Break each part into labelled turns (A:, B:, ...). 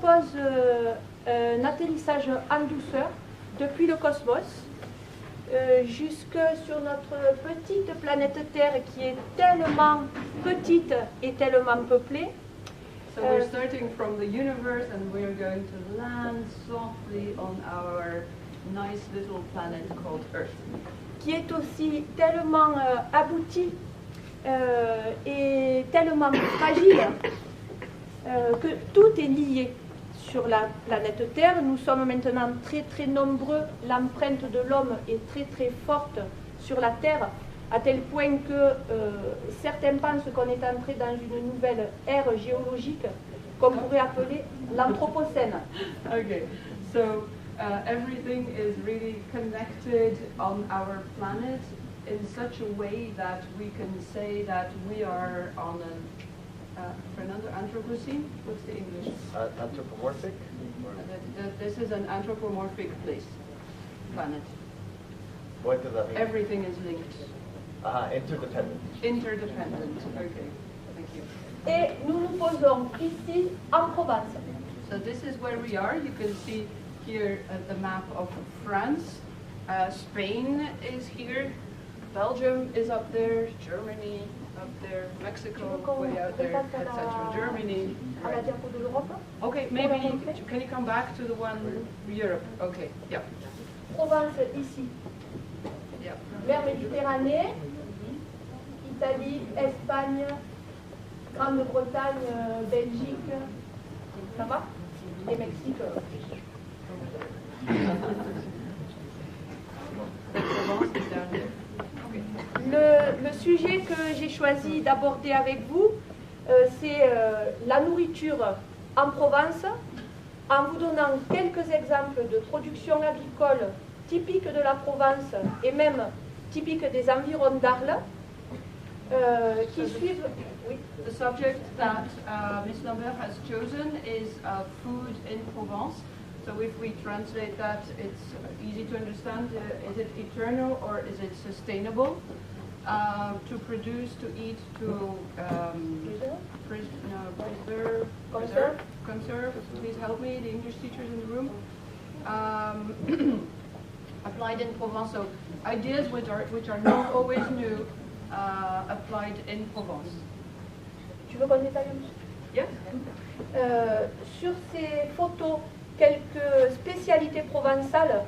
A: propose un atterrissage en douceur depuis le cosmos jusque sur notre petite planète Terre qui est tellement petite et tellement peuplée.
B: So we're starting from the universe and we're going to land softly on our nice little planet called Earth.
A: Qui est aussi tellement aboutie et tellement fragile que tout est lié sur la planète Terre. Nous sommes maintenant très très nombreux, l'empreinte de l'homme est très très forte sur la Terre, à tel point que certains pensent qu'on est entré dans une nouvelle ère géologique qu'on pourrait appeler l'Anthropocène.
B: Okay, so everything is really connected on our planet in such a way that we can say that we are on Fernando, Anthropocene? What's the English?
C: Anthropomorphic?
B: This is an anthropomorphic planet.
C: What does that mean?
B: Everything is linked.
C: Interdependent.
B: Interdependent, okay, thank you.
A: Et nous nous posons ici en Provence.
B: So this is where we are. You can see here the map of France. Spain is here. Belgium is up there. Germany up there. Mexico way out there, etc. Germany.
A: À la diapo de l'Europe.
B: Okay, maybe can you come back to the one Europe? Okay, yeah.
A: Provence ici.
B: Yeah.
A: Mer Méditerranée, Italie, Espagne, Grande-Bretagne, Belgique, ça va? Et Mexique. Le sujet que j'ai choisi d'aborder avec vous, c'est la nourriture en Provence, en vous donnant quelques exemples de production agricole typique de la Provence et même typique des environs d'Arles, qui suivent. Oui.
B: The subject that Ms. Lambert has chosen is food in Provence. So if we translate that, it's easy to understand. Is it eternal or is it sustainable? To produce, to eat, to conserve. Please help me, the English teachers in the room. Applied in Provence. So ideas which are not always new, applied in Provence.
A: Tu veux qu'on détaille un petit peu?
B: Yes.
A: Sur ces photos, quelques spécialités provençales,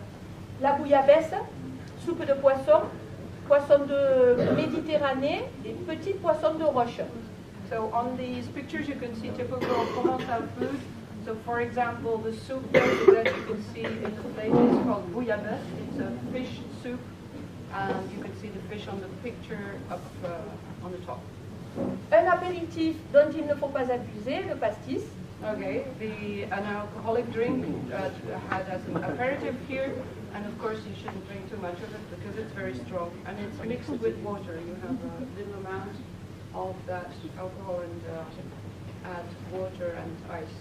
A: la bouillabaisse, soupe de poisson, poisson de Méditerranée et petits poissons de roche.
B: So on these pictures you can see typical Provençal food. So for example, the soup that you can see in the plate is called bouillabaisse. It's a fish soup, and you can see the fish on the picture up on the top.
A: Un apéritif dont il ne faut pas abuser, le pastis.
B: Okay, an alcoholic drink had as an aperitif here, and of course you shouldn't drink too much of it because it's very strong, and it's mixed with water. You have a little amount of that alcohol and add water and ice.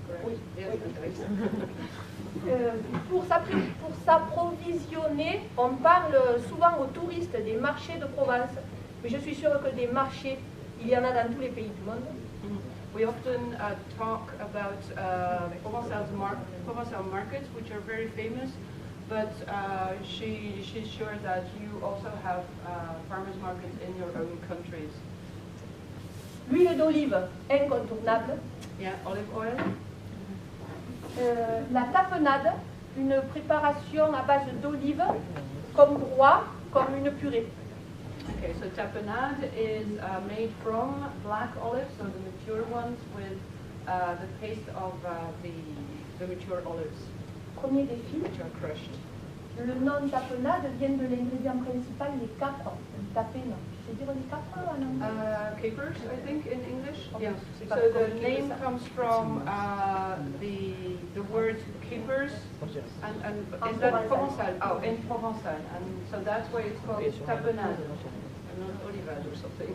B: Correct?
A: Oui.
B: Yes, and ice.
A: Pour s'approvisionner, on parle souvent aux touristes des marchés de Provence, mais je suis sûre que des marchés, il y en a dans tous les pays du monde.
B: We often talk about Provençal markets, which are very famous, but she's sure that you also have farmers markets in your own countries.
A: L'huile d'olive, incontournable.
B: Yeah, olive oil.
A: La tapenade, une préparation à base d'olive, comme broie, comme une purée.
B: Okay, so tapenade is made from black olives, so the mature ones, with the paste of the mature olives,
A: Premier défi,
B: which are crushed.
A: le nom tapenade vient de l'ingrédient principal, les capres, tapena. Je sais dire les capres en anglais?
B: Capers, I think, in English.
A: Oh,
B: Yeah.
A: c'est
B: So
A: pas
B: the
A: compliqué,
B: name
A: ça.
B: comes from the word capers, and is that Provençal? Oh, in Provençal, and so that's why it's called tapenade, and not olivade or something.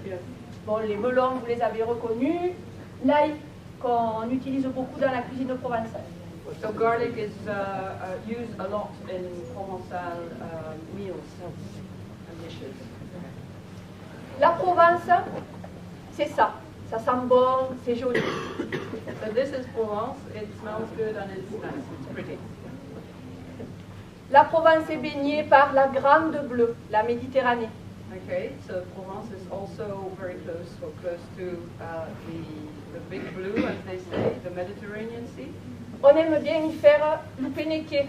B: Yes.
A: Bon, les melons, vous les avez reconnus. L'ail, qu'on utilise beaucoup dans la cuisine provençale.
B: So garlic is used a lot in Provençal meals and dishes.
A: La Provence, c'est ça. Ça sent bon, c'est joli.
B: So this is Provence. It smells good and it's nice. It's pretty.
A: La Provence est baignée par la Grande Bleue, la Méditerranée.
B: Okay, so Provence is also very close, so close to the big blue, as they say, the Mediterranean Sea.
A: On aime bien y faire l'upeneke,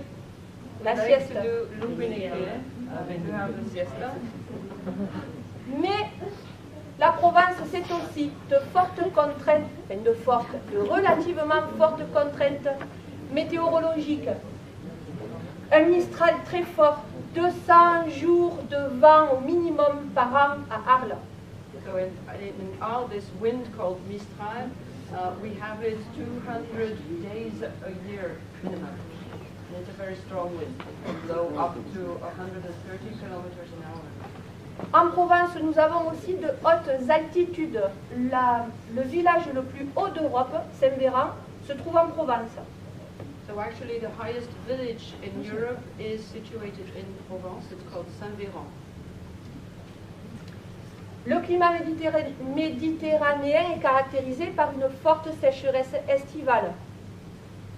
A: la
B: I like
A: sieste.
B: to do lupineke, to have the siesta.
A: Mais la Provence, c'est aussi de fortes contraintes, enfin de relativement fortes contraintes météorologiques. Un Mistral très fort, 200 jours de vent au minimum par an à Arles.
B: So in all this wind called Mistral, we have it 200 days a year minimum. And it's a very strong wind, so up to 130 kilometers an hour.
A: En Provence, nous avons aussi de hautes altitudes. Le village le plus haut d'Europe, Saint-Véran, se trouve en Provence.
B: So actually the highest village in Europe is situated in Provence. It's called Saint-Véran.
A: Le climat méditerranéen est caractérisé par une forte sécheresse estivale.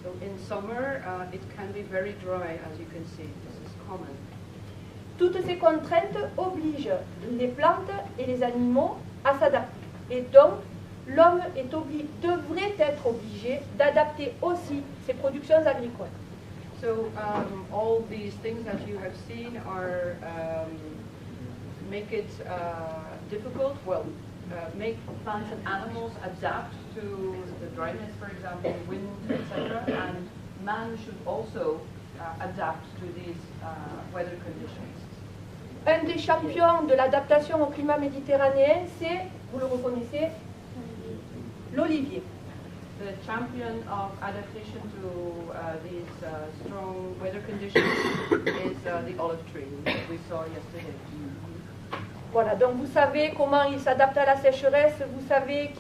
B: So in summer, it can be very dry, as you can see. This is common.
A: Toutes ces contraintes obligent les plantes et les animaux à s'adapter. Et donc, l'homme devrait être obligé d'adapter aussi ses productions agricoles.
B: So all these things that you have seen are make it difficult. Well, make plants and animals adapt to the dryness, for example, wind, etc. And man should also adapt to these weather conditions.
A: Un des champions de l'adaptation au climat méditerranéen, c'est, vous le reconnaissez, l'olivier.
B: The champion of adaptation to these strong weather conditions is the olive tree that we saw yesterday.
A: Voilà, donc vous savez comment il s'adapte à la sécheresse, vous savez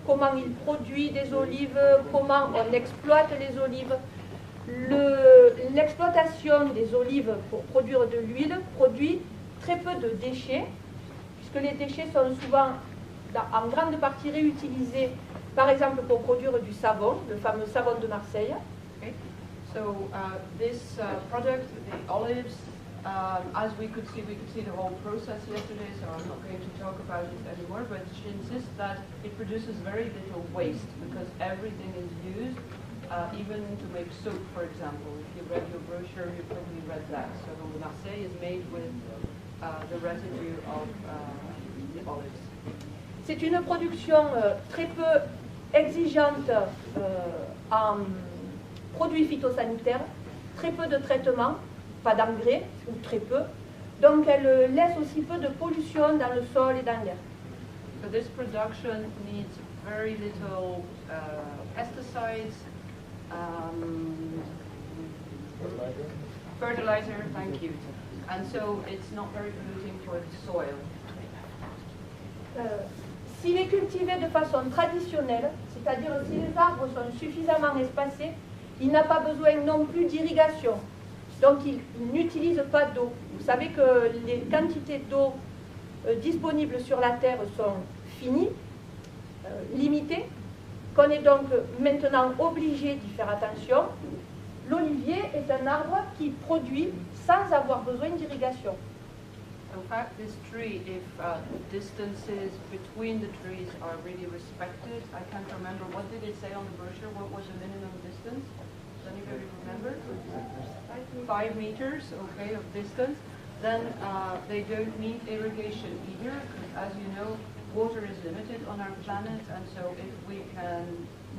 A: comment il produit des olives, comment on exploite les olives. L'exploitation des olives pour produire de l'huile produit très peu de déchets, puisque les déchets sont souvent en grande partie réutilisés, par exemple pour produire du savon, le fameux savon de Marseille.
B: Okay. So this product, the olives, as we could see the whole process yesterday, so I'm not going to talk about it anymore, but she insists that it produces very little waste because everything is used, even to make soap, for example. If you read your brochure, you probably read that. So the Marseille is made with the residue of the olives.
A: C'est une production très peu exigeante en produits phytosanitaires, très peu de traitement, pas d'engrais, ou très peu. Donc elle laisse aussi peu de pollution dans le sol et dans l'air.
B: So this production needs very little pesticides, fertilizer, thank you. And so it's not very polluting for the soil.
A: S'il est cultivé de façon traditionnelle, c'est-à-dire si les arbres sont suffisamment espacés, il n'a pas besoin non plus d'irrigation. Donc il n'utilise pas d'eau. Vous savez que les quantités d'eau disponibles sur la terre sont finies, limitées, qu'on est donc maintenant obligé d'y faire attention. L'olivier est un arbre qui produit sans avoir besoin d'irrigation.
B: In fact, this tree, if the distances between the trees are really respected, I can't remember, what did it say on the brochure? What was the minimum distance? Does anybody remember? 5 meters, okay, of distance. Then they don't need irrigation either, because as you know, water is limited on our planet, and so if we can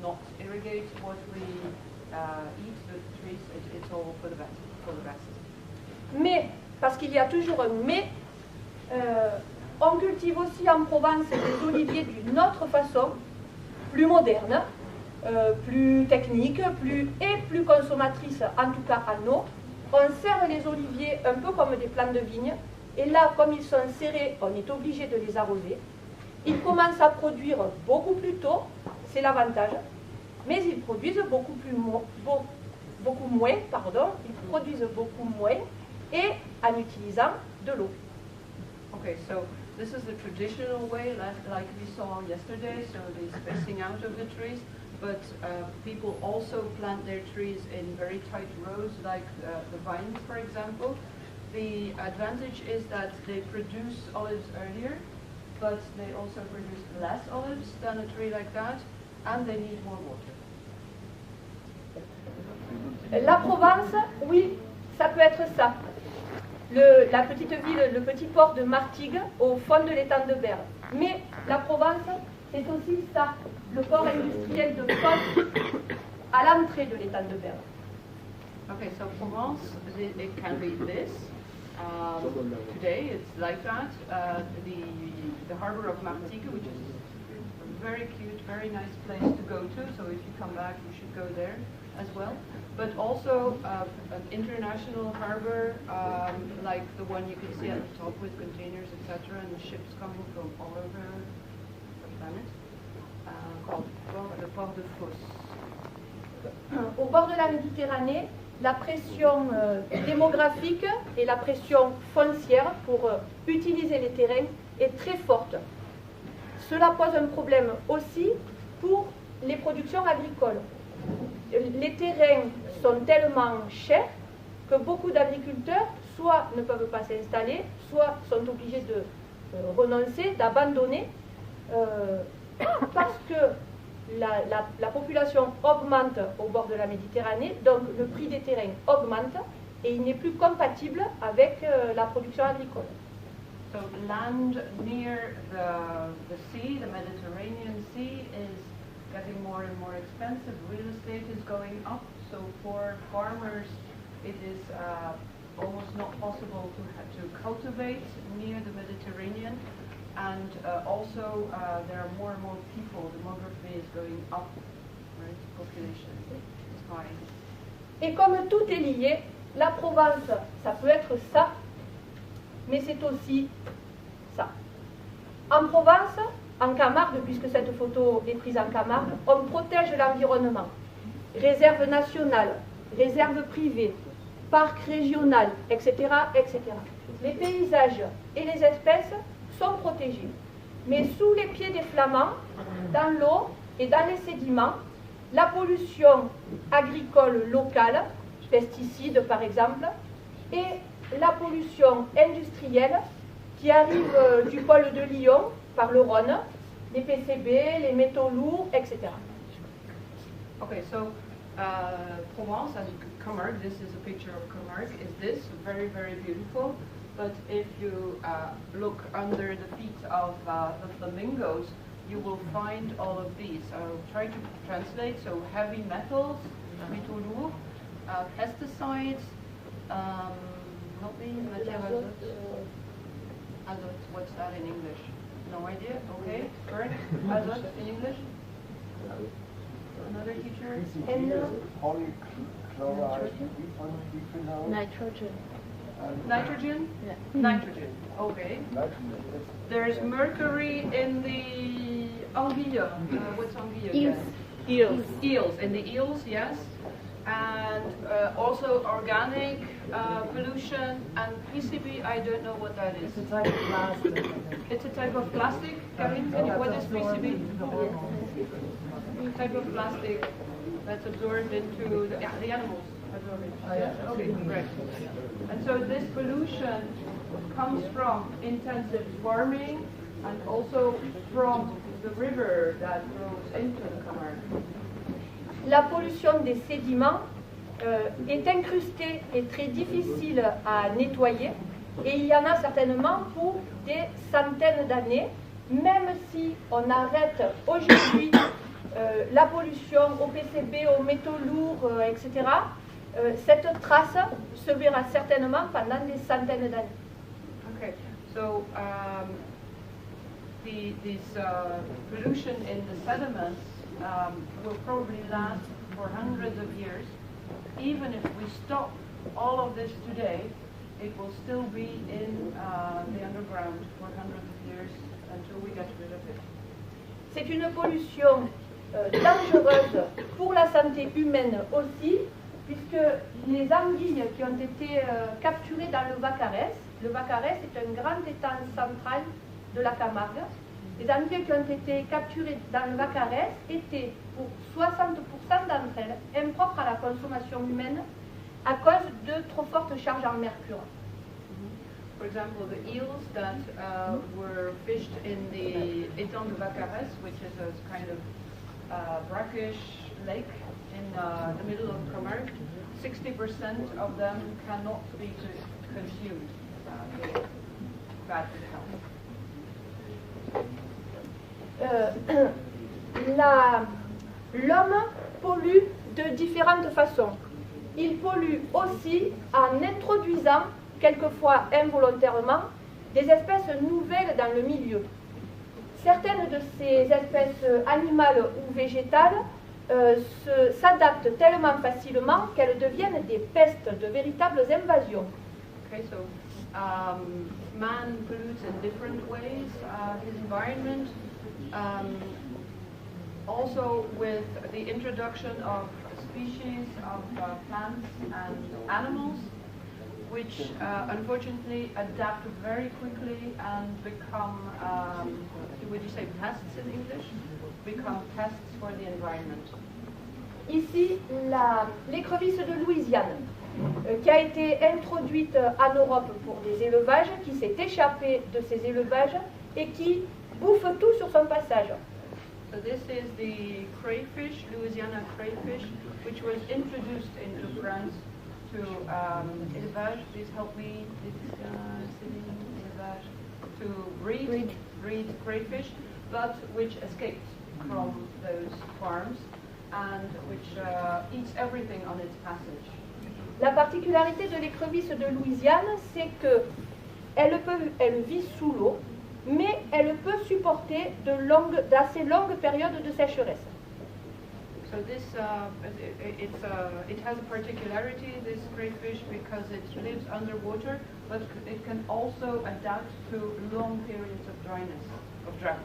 B: not irrigate what we eat, the trees, it's all for the best.
A: Mais, parce qu'il y a toujours un mais, on cultive aussi en Provence des oliviers d'une autre façon, plus moderne, plus technique, plus consommatrice, en tout cas en eau. On serre les oliviers un peu comme des plants de vigne, et là, comme ils sont serrés, on est obligé de les arroser. Ils commencent à produire beaucoup plus tôt, c'est l'avantage, mais ils produisent beaucoup moins, et en utilisant de l'eau.
B: Okay, so this is the traditional way, like we saw yesterday, so the spacing out of the trees. but people also plant their trees in very tight rows, like the vines, for example. The advantage is that they produce olives earlier, but they also produce less olives than a tree like that, and they need more water.
A: La Provence, oui, ça peut être ça. La petite ville, le petit port de Martigues, au fond de l'étang de Berre. Mais la Provence, c'est aussi ça, le port industriel de Fos, à l'entrée de l'étang de Berre.
B: Okay, so Provence, it can be this. Today it's like that. The harbor of Martigues, which is a very cute, very nice place to go to, so if you come back you should go there as well. But also an international harbor, like the one you can see at the top with containers, etc., and ships coming from all over the planet, called the Port de Fos.
A: Au bord de la Méditerranée, la pression démographique et la pression foncière pour utiliser les terrains est très forte. Cela pose un problème aussi pour les productions agricoles. Les terrains sont tellement chers que beaucoup d'agriculteurs soit ne peuvent pas s'installer, soit sont obligés de renoncer, d'abandonner, parce que la population augmente au bord de la Méditerranée, donc le prix des terrains augmente et il n'est plus compatible avec la production agricole.
B: So land near the sea, the Mediterranean Sea, is getting more and more expensive. Real estate is going up, so for farmers it is almost not possible to cultivate near the Mediterranean. And also there are more and more people, demography is going up, right? Population is high.
A: Et comme tout est lié, la Provence, ça peut être ça, mais c'est aussi ça. En Provence, en Camargue, puisque cette photo est prise en Camargue, on protège l'environnement. Réserve nationale, réserve privée, parc régional, etc., etc. Les paysages et les espèces sont protégés. Mais sous les pieds des Flamands, dans l'eau et dans les sédiments, la pollution agricole locale, pesticides par exemple, et la pollution industrielle qui arrive du pôle de Lyon par le Rhône, les PCB, les métaux lourds, etc.
B: Okay, so Provence and Camargue, this is a picture of Camargue, is this very, very beautiful. But if you look under the feet of the flamingos, you will find all of these. I'll try to translate. So heavy metals, métaux lourds, pesticides, azote, what's that in English? No idea? Okay, correct. Azote in English? Another teacher?
D: Polychloride,
E: Nitrogen.
B: Nitrogen?
E: Yeah.
B: Nitrogen, okay.
D: nitrogen.
B: There's mercury in the anguille. What's anguille again?
E: Eels.
B: Eels, in the eels, yes. And also organic pollution and PCB, I don't know what that is.
F: It's a type of plastic.
B: It's a type of plastic. Karin, what is PCB? Type of plastic that's absorbed into the animals. Absorb it.
F: Oh, yeah.
B: Okay, right. And so this pollution comes from intensive farming and also from the river that flows into the Camargue.
A: La pollution des sédiments est incrustée et très difficile à nettoyer, et il y en a certainement pour des centaines d'années, même si on arrête aujourd'hui la pollution au PCB, aux métaux lourds, etc., cette trace se verra certainement pendant des centaines d'années.
B: Okay, so this pollution in the sediments will probably last for hundreds of years. Even if we stop all of this today, it will still be in the underground for hundreds of years until we get rid of it.
A: C'est une pollution dangereuse pour la santé humaine aussi, puisque les anguilles qui ont été capturées dans le Vaccarès est un grand étang central de la Camargue, Les anguilles qui ont été capturées dans le Vaccarès étaient, pour 60% d'entre elles, impropres à la consommation humaine à cause de trop fortes charges en mercure.
B: For example, the eels that were fished in the Étang de Vaccarès, which is a kind of brackish lake in the middle of Camargue, 60% of them cannot be consumed. They're bad for the health.
A: L'homme pollue de différentes façons. Il pollue aussi en introduisant, quelquefois involontairement, des espèces nouvelles dans le milieu. Certaines de ces espèces animales ou végétales s'adaptent tellement facilement qu'elles deviennent des pestes, de véritables invasions.
B: Okay, so man pollutes in different ways his environment. Also with the introduction of species of plants and animals, which unfortunately adapt very quickly and become, would you say pests in English? Become pests for the environment.
A: Ici, l'écrevisse de Louisiane, qui a été introduite en Europe pour des élevages, qui s'est échappée de ces élevages et qui bouffe tout sur son passage.
B: So this is the crayfish, Louisiana crayfish, which was introduced into France to élevage. Please help me. To breed crayfish, but which escaped from those farms and which eats everything on its passage.
A: La particularité de l'écrevisse de Louisiane, c'est qu'elle vit sous l'eau, mais elle peut supporter d'assez longues périodes de sécheresse.
B: So this, it has a particularity, this crayfish, because it lives underwater, but it can also adapt to long periods of dryness, of drought.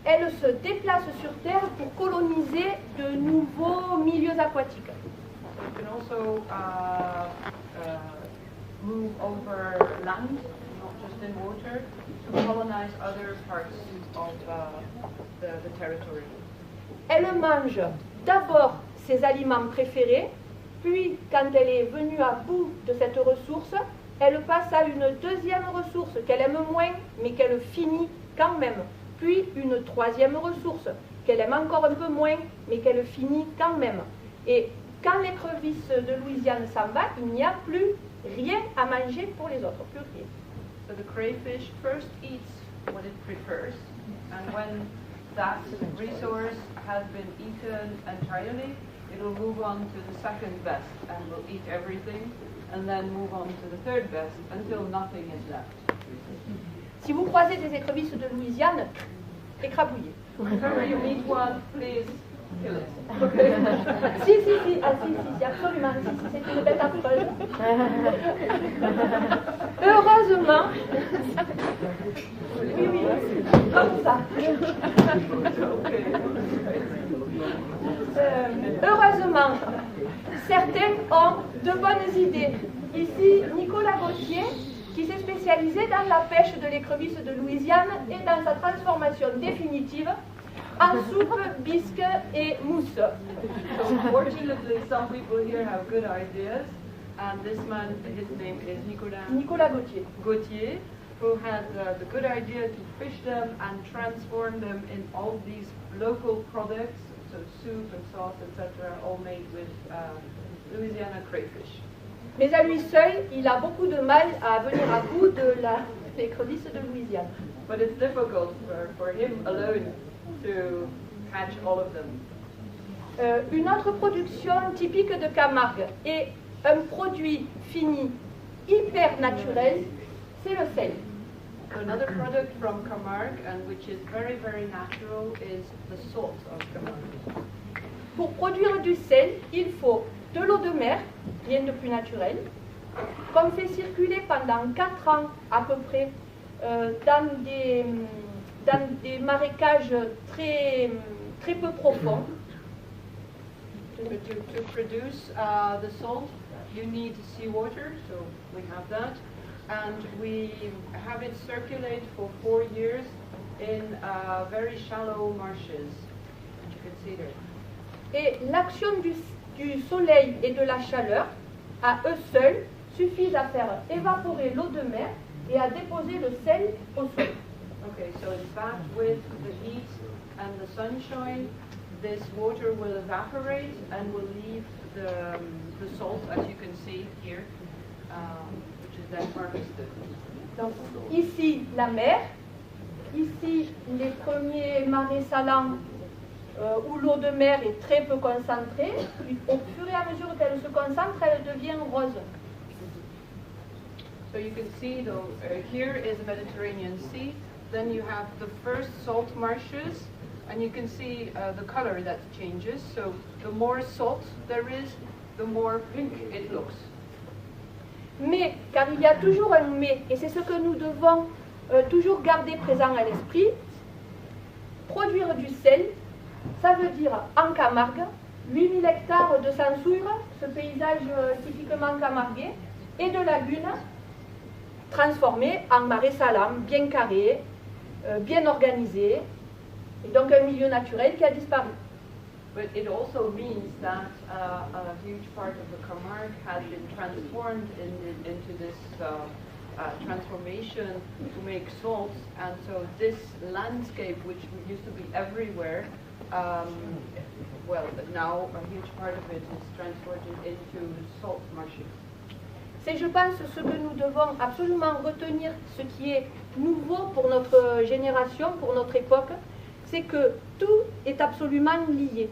A: Elle se déplace sur Terre pour coloniser de nouveaux milieux aquatiques.
B: So it can also move over land, not just in water, to colonize other parts of the territory.
A: Elle mange d'abord ses aliments préférés, puis quand elle est venue à bout de cette ressource, elle passe à une deuxième ressource qu'elle aime moins, mais qu'elle finit quand même. Puis une troisième ressource qu'elle aime encore un peu moins, mais qu'elle finit quand même. Et quand l'écrevisse de Louisiane s'en va, il n'y a plus rien à manger pour les autres, plus rien.
B: So the crayfish first eats what it prefers, and when that resource has been eaten entirely, it will move on to the second best and will eat everything, and then move on to the third best until nothing is left.
A: Si vous croisez des écrevisses de Louisiane, écrabouillez.
B: Whenever you meet one, please kill it.
A: Si, absolument, si, c'est une bête affreuse. Heureusement, oui, comme ça. Heureusement, certains ont de bonnes idées. Ici, Nicolas Gauthier, qui s'est spécialisé dans la pêche de l'écrevisse de Louisiane et dans sa transformation définitive en soupe, bisque et mousse.
B: So fortunately, some people here have good ideas, and this man, his name is
A: Nicolas
B: Gauthier, who had the good idea to fish them and transform them in all these local products, so soup and sauce, etc., all made with Louisiana crayfish.
A: Mais à lui seul, il a beaucoup de mal à venir à bout de l'écrevisse de Louisiane.
B: But it's difficult for him alone to catch all of them.
A: Une autre production typique de Camargue et un produit fini hyper naturel, c'est le sel.
B: Another product from Camargue, and which is very, very natural, is the salt of Camargue.
A: Pour produire du sel, il faut de l'eau de mer, rien de plus naturel, qu'on fait circuler pendant 4 ans à peu près dans des marécages très peu profonds.
B: To produce the salt, you need seawater, so we have that, and we have it circulate for 4 years in very shallow marshes, as you can see there.
A: Et l'action du soleil et de la chaleur, à eux seuls, suffisent à faire évaporer l'eau de mer et à déposer le sel au sol.
B: Okay, so in fact, with the heat and the sunshine, this water will evaporate and will leave the salt, as you can see here, which is then harvested.
A: Donc ici la mer, ici les premiers marais salants où l'eau de mer est très peu concentrée. Au fur et à mesure qu'elle se concentre, elle devient rose.
B: So you can see, though, here is the Mediterranean Sea. Then you have the first salt marshes, and you can see the color that changes. So the more salt there is, the more pink it looks.
A: Mais, car il y a toujours un mais, et c'est ce que nous devons toujours garder présent à l'esprit, produire du sel, ça veut dire en Camargue, 8000 hectares de sansouire, ce paysage typiquement camarguais, et de lagunes transformées en marais salants, bien carrés, bien organisés, et donc un milieu naturel qui a disparu.
B: But it also means that a huge part of the Camargue has been transformed into this transformation to make salts, and so this landscape, which used to be everywhere, well, now a huge part of it is transformed into salt marshes.
A: C'est, je pense, ce que nous devons absolument retenir, ce qui est nouveau pour notre génération, pour notre époque, c'est que tout est absolument lié.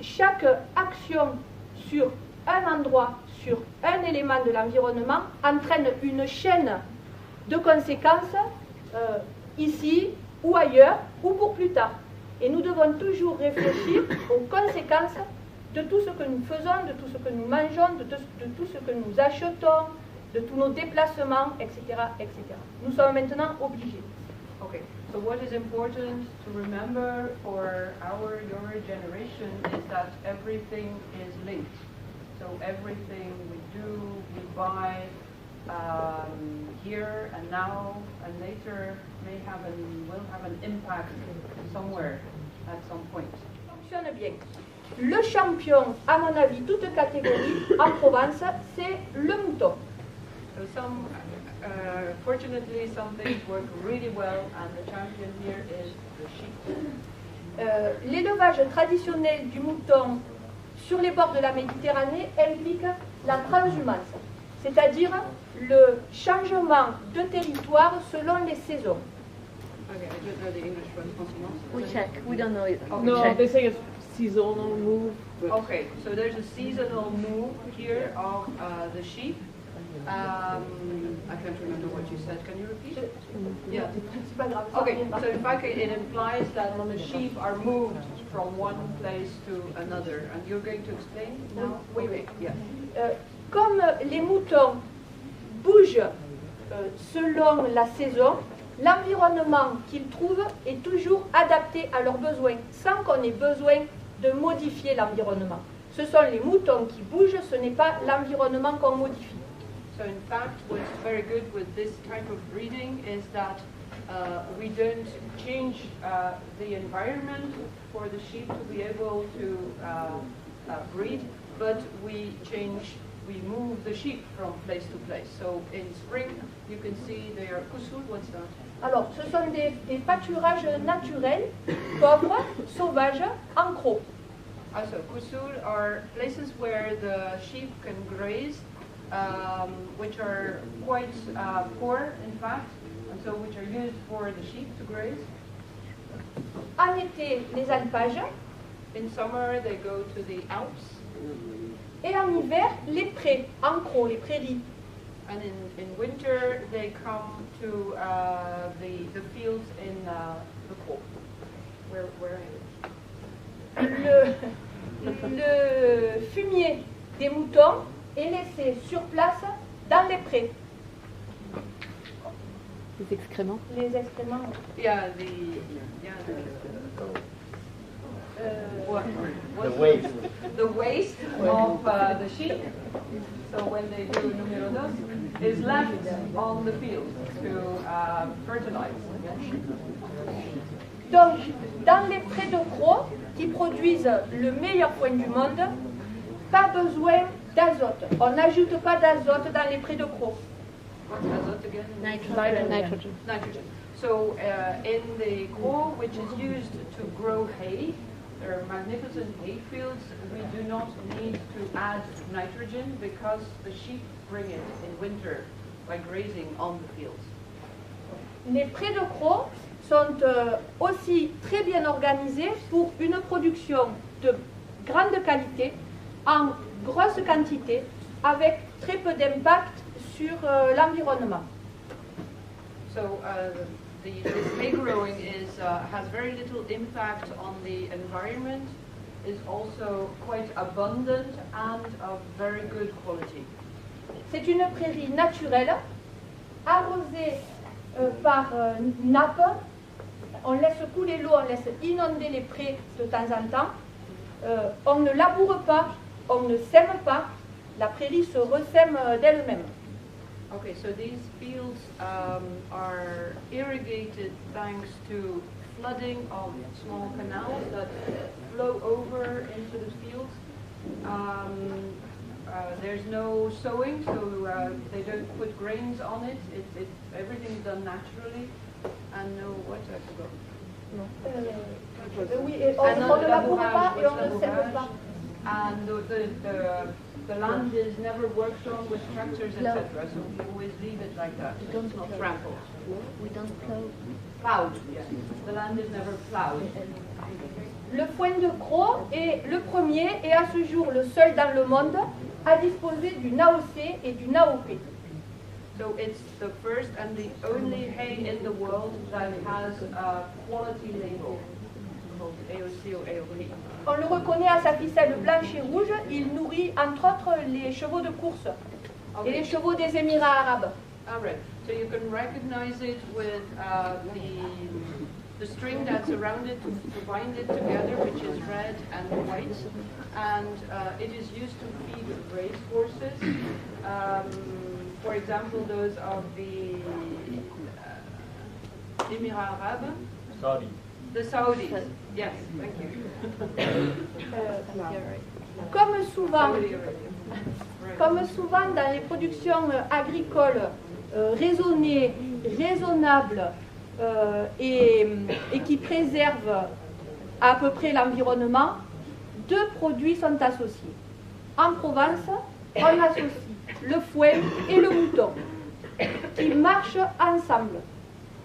A: Chaque action sur un endroit, sur un élément de l'environnement, entraîne une chaîne de conséquences ici ou ailleurs, ou pour plus tard. Et nous devons toujours réfléchir aux conséquences de tout ce que nous faisons, de tout ce que nous mangeons, de tout ce que nous achetons, de tous nos déplacements, etc., etc. Nous sommes maintenant obligés.
B: Okay, so what is important to remember for your generation is that everything is linked. So everything we do, we buy here and now and later will have an impact somewhere at some point.
A: Fonctionne bien. Le champion, à mon avis, toute catégorie, en Provence, c'est le mouton.
B: So fortunately, some things work really well, and the champion here is the sheep.
A: L'élevage traditionnel du mouton sur les bords de la Méditerranée implique la transhumance, c'est-à-dire le changement de territoire selon les saisons.
B: Okay, I don't know the English one.
E: We check. We don't know it.
D: No,
E: Check.
D: they say it's seasonal move. But
B: Okay, so there's a seasonal move here of the sheep. I can't remember what you said. Can you repeat it? Yeah.
A: C'est pas grave, ça
B: Okay,
A: revient pas.
B: so in fact it implies that the sheep are moved from one place to another. And you're going to explain now?
A: Oui, oui.
B: Yeah.
A: Comme les moutons bougent selon la saison, l'environnement qu'ils trouvent est toujours adapté à leurs besoins, sans qu'on ait besoin de modifier l'environnement. Ce sont les moutons qui bougent, ce n'est pas l'environnement qu'on modifie.
B: So in fact, what's very good with this type of breeding is that we don't change the environment for the sheep to be able to breed, but we move the sheep from place to place. So in spring, you can see they are kusul. What's that?
A: Alors, ce sont des pâturages naturels, pauvres, sauvages, en crocs.
B: Also, kusul are places where the sheep can graze, which are quite poor, in fact, and so which are used for the sheep to graze.
A: En été, les alpages,
B: In summer, they go to the Alps,
A: et en hiver, les prés, en crocs, les prairies.
B: and in winter, they come to the fields in the Caux. Where
A: Le fumier des moutons est laissé sur place dans les prés.
E: Les excréments.
A: Les excréments.
B: Yeah, what
C: The waste.
B: the waste of the sheep. So when they do número dos, is left on the field to fertilize.
A: Donc, dans les prés de Cros, qui produisent le meilleur foin du monde, pas besoin d'azote. On n'ajoute pas d'azote dans les prés de Cros.
B: What's azote again?
E: Nitrogen.
B: Nitrogen. So in the Cros, which is used to grow hay, there are magnificent hay fields. We do not need to add nitrogen because the sheep bring it in winter by grazing on the fields.
A: Les prés de Cros sont aussi très bien organisés pour une production de grande qualité, en grosse quantité, avec très peu d'impact sur l'environnement.
B: So this hay growing has very little impact on the environment, is also quite abundant and of very good quality.
A: C'est une prairie naturelle, arrosée par nappe. On laisse couler l'eau, on laisse inonder les prés de temps en temps. On ne laboure pas, on ne sème pas. La prairie se ressème d'elle-même.
B: Okay, so these fields are irrigated thanks to flooding of small canals that flow over into the fields. There's no sowing, so they don't put grains on it. Everything's done naturally, and no, what I forgot.
A: Oui, et on ne laboure pas et on ne sème pas.
B: And the land is never worked on with tractors, etc. So we always leave it like that. It's not trampled.
E: We don't plow.
B: Plowed, yes. The land is never plowed.
A: Le foin de Cros est le premier et à ce jour le seul dans le monde à disposer d'une AOC et d'une AOP.
B: So it's the first and the only hay in the world that has a quality label called AOC or AOP.
A: On le reconnaît à sa ficelle blanche et rouge, il nourrit entre autres les chevaux de course et les chevaux des Émirats arabes.
B: All right. So you can recognize it with the string that's around it to bind it together, which is red and white, and it is used to feed race horses. For example, those of the Émirats arabes.
C: Saudi.
B: The Saudis. Yes, thank you.
A: Comme souvent,
B: Saudi Arabia.
A: comme souvent dans les productions agricoles raisonnées, raisonnables et qui préservent à peu près l'environnement, deux produits sont associés. En Provence, on associe le foin et le mouton qui marchent ensemble.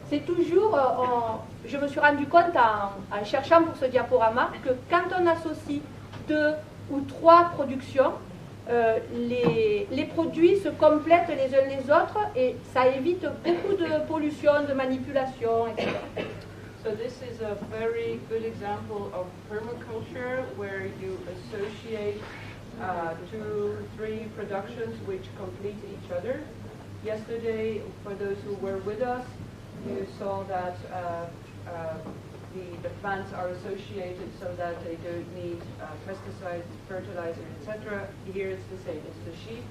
A: C'est toujours, je me suis rendu compte en cherchant pour ce diaporama que quand on associe deux ou trois productions, les produits se complètent les uns les autres et ça évite beaucoup de pollution, de manipulation, etc.
B: So this is a very good example of permaculture where you associate 2, 3 productions which complete each other. Yesterday, for those who were with us, you saw that the plants are associated so that they don't need pesticides, fertilizer, etc. Here it's the same. It's the sheep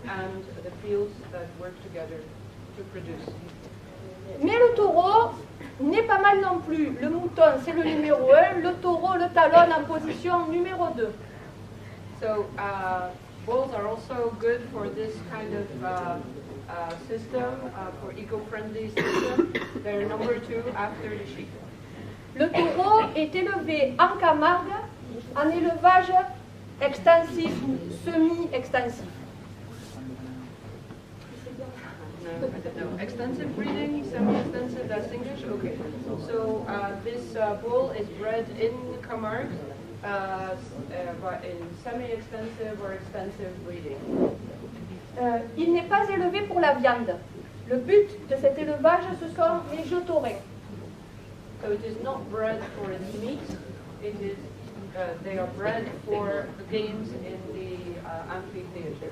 B: and the fields that work together to produce.
A: Mais le taureau n'est pas mal non plus. Le mouton, c'est le numéro 1. Le taureau le talonne en position numéro 2.
B: So bulls are also good for this kind of system, for eco-friendly system. They're number 2 after the sheep.
A: Le taureau est élevé en Camargue en élevage extensif ou semi-extensif.
B: No, I don't know. Extensive breeding, semi-extensive, that's English? Okay. So this bull is bred in Camargue in semi-extensive or extensive breeding.
A: Il n'est pas élevé pour la viande. Le but de cet élevage, ce sont les jeux taurins.
B: So it is not bred for its meat. It is they are bred for the games in the amphitheater.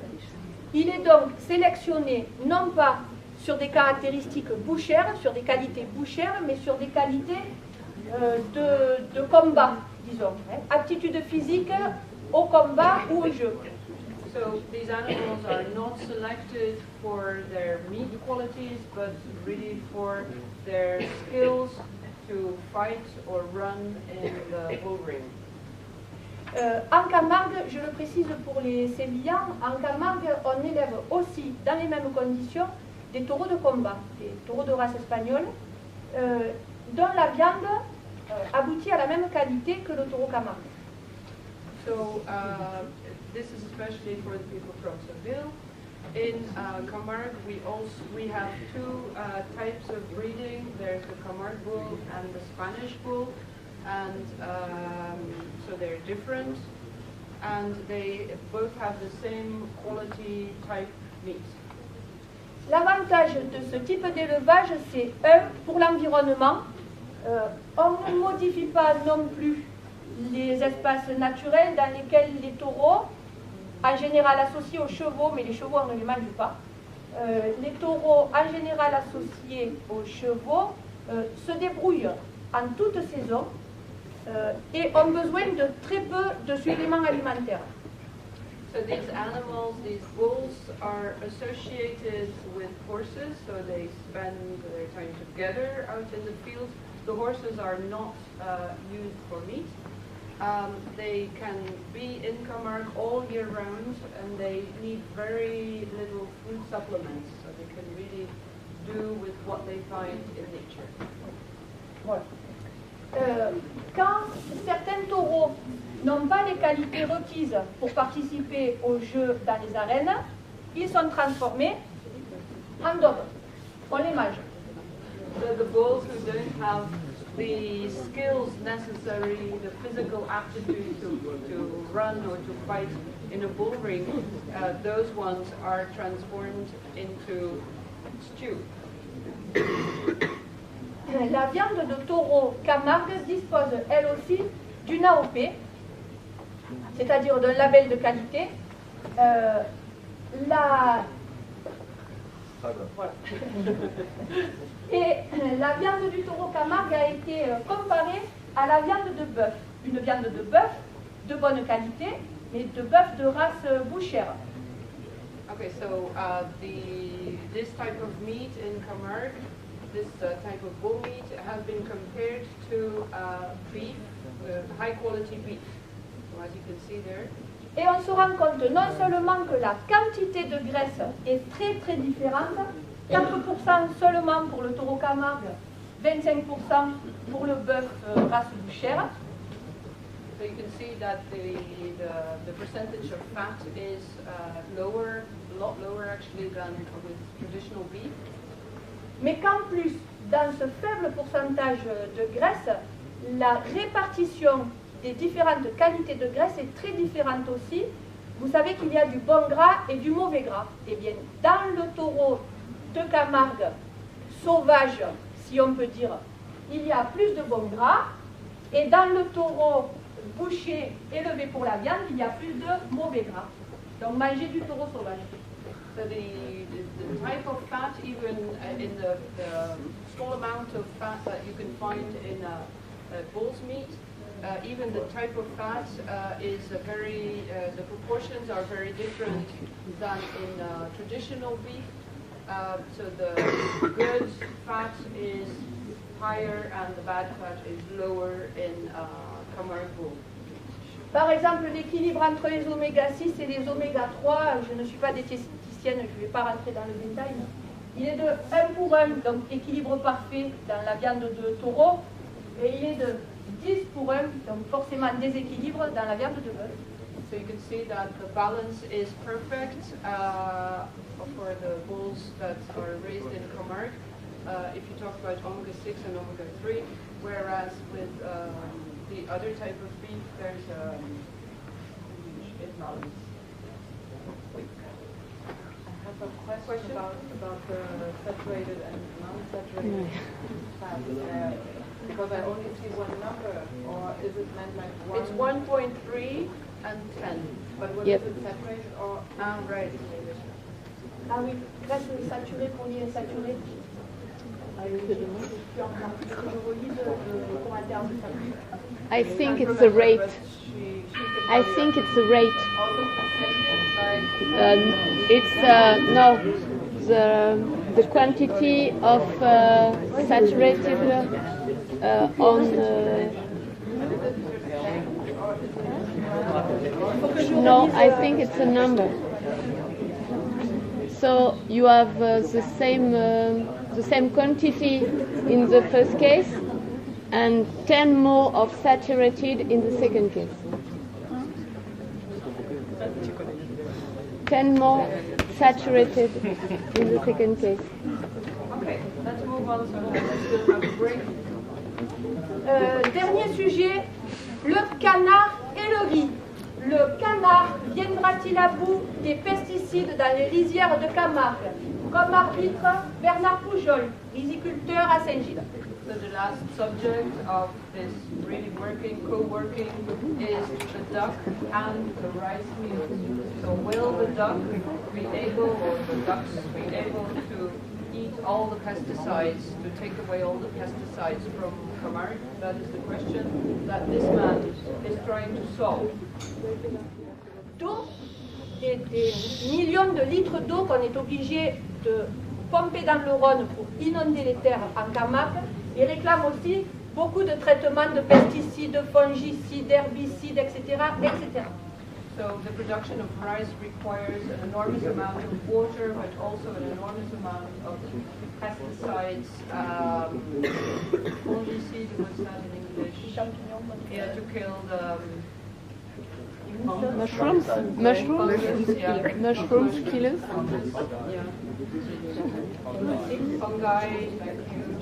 A: Il est donc sélectionné non pas sur des caractéristiques bouchères, sur des qualités bouchères, mais sur des qualités de combat, disons. Aptitude physique au combat ou au jeu.
B: So these animals are not selected for their meat qualities, but really for their skills to fight or run in the bull ring.
A: En Camargue, je le précise pour les Sévillans, en Camargue, on élève aussi dans les mêmes conditions des taureaux de combat, des taureaux de race espagnole, dont la viande aboutit à la même qualité que le taureau Camargue.
B: So this is especially for the people from Seville. In Camargue, we have two types of breeding. There's the Camargue bull and the Spanish bull, and so they're different, and they both have the same quality type meat.
A: L'avantage de ce type d'élevage, c'est pour l'environnement. On ne modifie pas non plus les espaces naturels dans lesquels les taureaux, en général associés aux chevaux, mais les chevaux on ne les mange pas, les taureaux en général associés aux chevaux se débrouillent en toute saison et ont besoin de très peu de suppléments alimentaires.
B: So these animals, these bulls, are associated with horses, so they spend their time together out in the fields. The horses are not used for meat. They can be in Camargue all year round, and they need very little food supplements, so they can really do with what they find in nature.
A: Voilà. Quand certains taureaux n'ont pas les qualités requises pour participer aux jeux dans les arènes, ils sont transformés en daubes. On les mange.
B: So the bulls who don't have the skills necessary, the physical aptitude to run or to fight in a bull ring, those ones are transformed into stew.
A: La viande de taureau Camargue dispose elle aussi d'une AOP, c'est-à-dire d'un label de qualité. Voilà. Et la viande du taureau Camargue a été comparée à la viande de bœuf. Une viande de bœuf de bonne qualité, mais de bœuf de race bouchère.
B: Okay, so this type of meat in Camargue, this type of bull meat has been compared to beef, high quality beef. So as you can see there.
A: Et on se rend compte non seulement que la quantité de graisse est très très différente, 4% seulement pour le taureau Camargue, 25% pour le bœuf race bouchère.
B: So you can see that the percentage of fat is lower, a lot lower actually than with traditional beef.
A: Mais qu'en plus, dans ce faible pourcentage de graisse, la répartition des différentes qualités de graisse est très différente aussi. Vous savez qu'il y a du bon gras et du mauvais gras. Eh bien, dans le taureau de Camargue sauvage, si on peut dire, il y a plus de bon gras, et dans le taureau bouché élevé pour la viande, il y a plus de mauvais gras. Donc, manger du taureau sauvage.
B: So the type of fat, even in the small amount of fat that you can find in bull's meat, even the type of fat is the proportions are very different than in traditional beef. So the good fat is higher and the bad fat is lower in Camargue bull.
A: Par exemple, l'équilibre entre les oméga 6 et les oméga 3, je ne suis pas diététicienne, je ne vais pas rentrer dans le détail, il est de 1 pour 1, donc équilibre parfait dans la viande de taureau, et il est de 10 pour 1, donc forcément déséquilibre dans la viande de bœuf.
B: So you can see that the balance is perfect for the bulls that are raised in Camargue. If you talk about omega 6 and omega 3, whereas with the other type of beef, there's imbalance.
D: I have a question about the saturated and non-saturated fat. Because I only see one number, or is it meant like one?
B: It's 1.3 and 10.
D: But what
E: Yep.
D: is it saturated or?
B: Right.
A: Ah oui, graisse saturée, polyinsaturée.
E: I think it's the rate. I think it's the rate. It's no, the quantity of saturated on. No, I think it's a number. So you have the same quantity in the first case, and 10 more of saturated in the second case. 10 more saturated in the second case.
B: Okay, let's move on. So let's still have a break.
A: Dernier sujet, le canard et le riz. Le canard viendra-t-il à bout des pesticides dans les rizières de Camargue? Comme arbitre, Bernard Poujol, riziculteur à Saint-Gilles.
B: So the last subject of this really co-working is the duck and the rice meal. So will the duck be able, or the ducks be able to eat all the pesticides, to take away all the pesticides from Camargue? That is the question that this man is trying to solve.
A: D'eau, des millions de litres d'eau qu'on est obligé de pomper dans le Rhône pour inonder les terres en Camargue. Il réclame aussi beaucoup de traitements de pesticides, fongicides, herbicides, etc., etc.
B: So the production of rice requires an enormous amount of water, but also an enormous amount of pesticides, fungicide, what's that in English? Yeah, to kill the
E: Mushrooms,
B: yeah.
E: mushrooms killers.
B: Yeah. Fungi,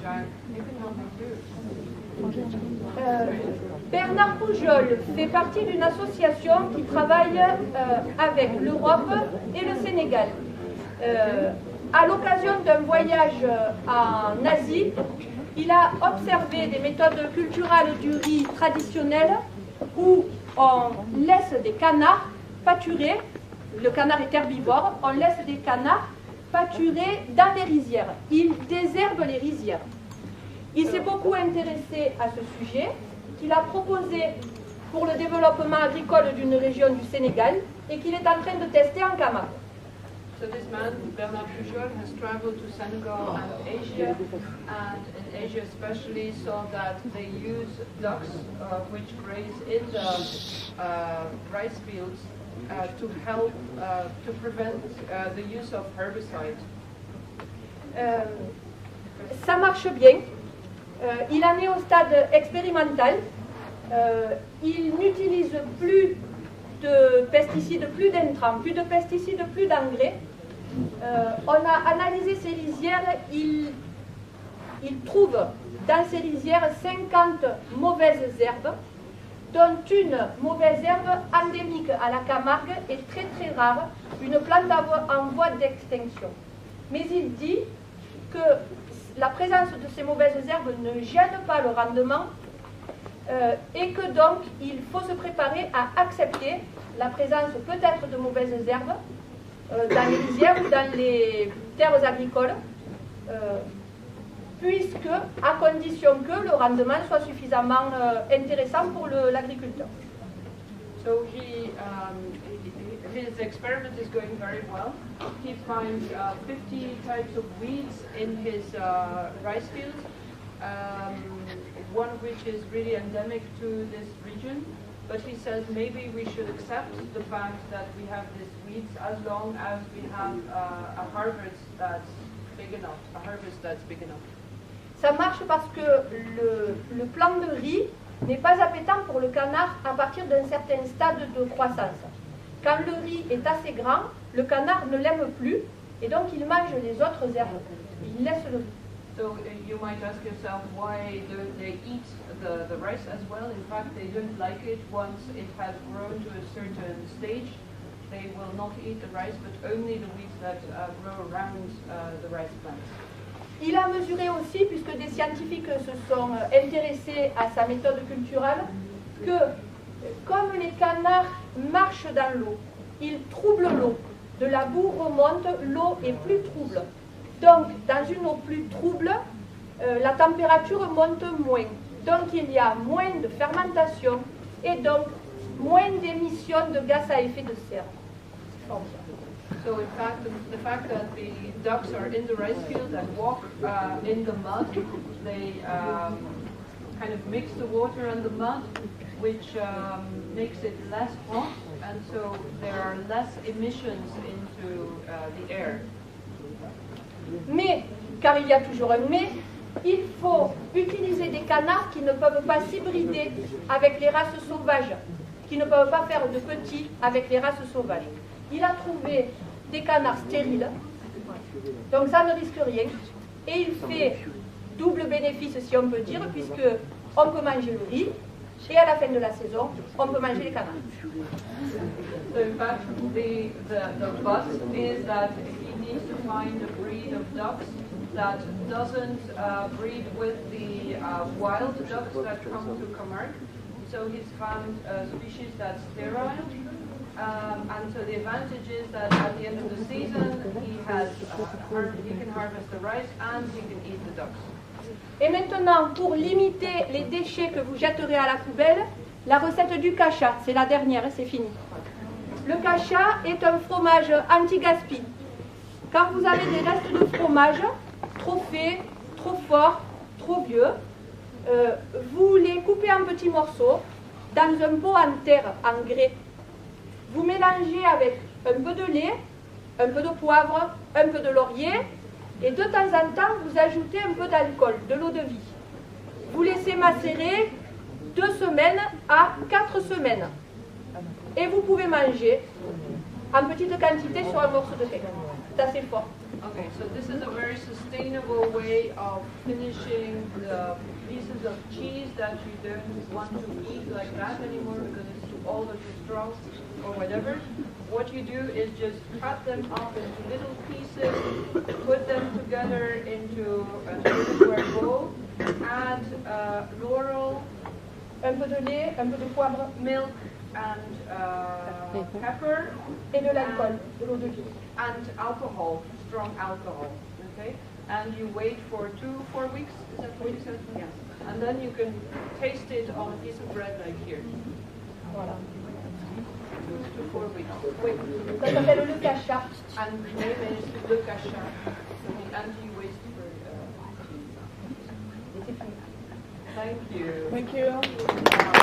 B: giant. You can help me too.
A: Bernard Poujol fait partie d'une association qui travaille avec l'Europe et le Sénégal. À l'occasion d'un voyage en Asie, il a observé des méthodes culturales du riz traditionnel où on laisse des canards pâturer, le canard est herbivore, on laisse des canards pâturer dans les rizières. Il désherbe les rizières. Il s'est beaucoup intéressé à ce sujet, qu'il a proposé pour le développement agricole d'une région du Sénégal et qu'il est en train de tester en Camargue.
B: So this man, Bernard Poujol, has traveled to Senegal and Asia, and in Asia especially saw that they use ducks which graze in the rice fields to help to prevent the use of herbicides.
A: Ça marche bien. Il en est au stade expérimental. Il n'utilise plus de pesticides, plus d'intrants, plus de pesticides, plus d'engrais. On a analysé ces rizières. Il trouve dans ces rizières 50 mauvaises herbes, dont une mauvaise herbe endémique à la Camargue et très très rare, une plante en voie d'extinction. Mais il dit que la présence de ces mauvaises herbes ne gêne pas le rendement et que donc il faut se préparer à accepter la présence peut-être de mauvaises herbes dans les rizières ou dans les terres agricoles, puisque, à condition que le rendement soit suffisamment intéressant pour l'agriculteur.
B: So his experiment is going very well. He finds 50 types of weeds in his rice fields, one of which is really endemic to this region. But he says maybe we should accept the fact that we have these weeds as long as we have a harvest that's big enough,
A: Ça marche parce que le plant de riz n'est pas appétant pour le canard à partir d'un certain stade de croissance. Quand le riz est assez grand, le canard ne l'aime plus et donc il mange les autres herbes. Il laisse le riz.
B: So you might ask yourself why don't they eat the rice as well? In fact, they don't like it once it has grown to a certain stage. They will not eat the rice, but only the weeds that grow around the rice plants.
A: Il a mesuré aussi, puisque des scientifiques se sont intéressés à sa méthode culturelle, que comme les canards marchent dans l'eau, ils troublent l'eau. De la boue remonte, l'eau est plus trouble. Donc, dans une eau plus trouble, la température monte moins. Donc, il y a moins de fermentation et donc moins d'émissions de gaz à effet de serre. forme.
B: So in fact, the fact that the ducks are in the rice field and walk in the mud, they kind of mix the water and the mud, which makes it less hot, and so there are less emissions into the air.
A: Mais, car il y a toujours un mais, il faut utiliser des canards qui ne peuvent pas s'hybrider avec les races sauvages, qui ne peuvent pas faire de petits avec les races sauvages. Il a trouvé des canards stériles, donc ça ne risque rien, et il fait double bénéfice si on peut dire, puisque on peut manger le riz, et à la fin de la saison, on peut manger les canards.
B: So in fact, the but is that he needs to find a breed of ducks that doesn't breed with the wild ducks that come to Camargue. So he's found a species that's sterile. And so the advantage is that at the end of the season, he can harvest the rice and he can eat the ducks.
A: Et maintenant, pour limiter les déchets que vous jetterez à la poubelle, la recette du cacha, c'est la dernière, c'est fini. Le cacha est un fromage anti-gaspi. Quand vous avez des restes de fromage, trop faits, trop forts, trop vieux, vous les coupez en petits morceaux dans un pot en terre, en grès. Vous mélangez avec un peu de lait, un peu de poivre, un peu de laurier, et de temps en temps, vous ajoutez un peu d'alcool, de l'eau de vie. Vous laissez macérer 2 semaines à 4 semaines. Et vous pouvez manger en petite quantité sur un morceau de pain. C'est assez fort.
B: Okay, so this is a very sustainable way of finishing the pieces of cheese that you don't want to eat like that anymore because it's too old or too strong or whatever. What you do is just cut them up into little pieces, put them together into a square bowl, add laurel,
A: Un peu de lait, un peu de poivre
B: milk, and pepper,
A: et de l'alcool, de l'eau de vie.
B: and alcohol, strong alcohol, okay? And you wait for 4 weeks, is that what you said? Yes. And then you can taste it on a piece of bread like here.
A: Voilà.
B: 2 to 4 weeks. Wait.
A: Ça s'appelle le cacha.
B: And the name is le cacha, the anti-waste for
A: Et c'est fini.
B: Thank you.
D: Thank you.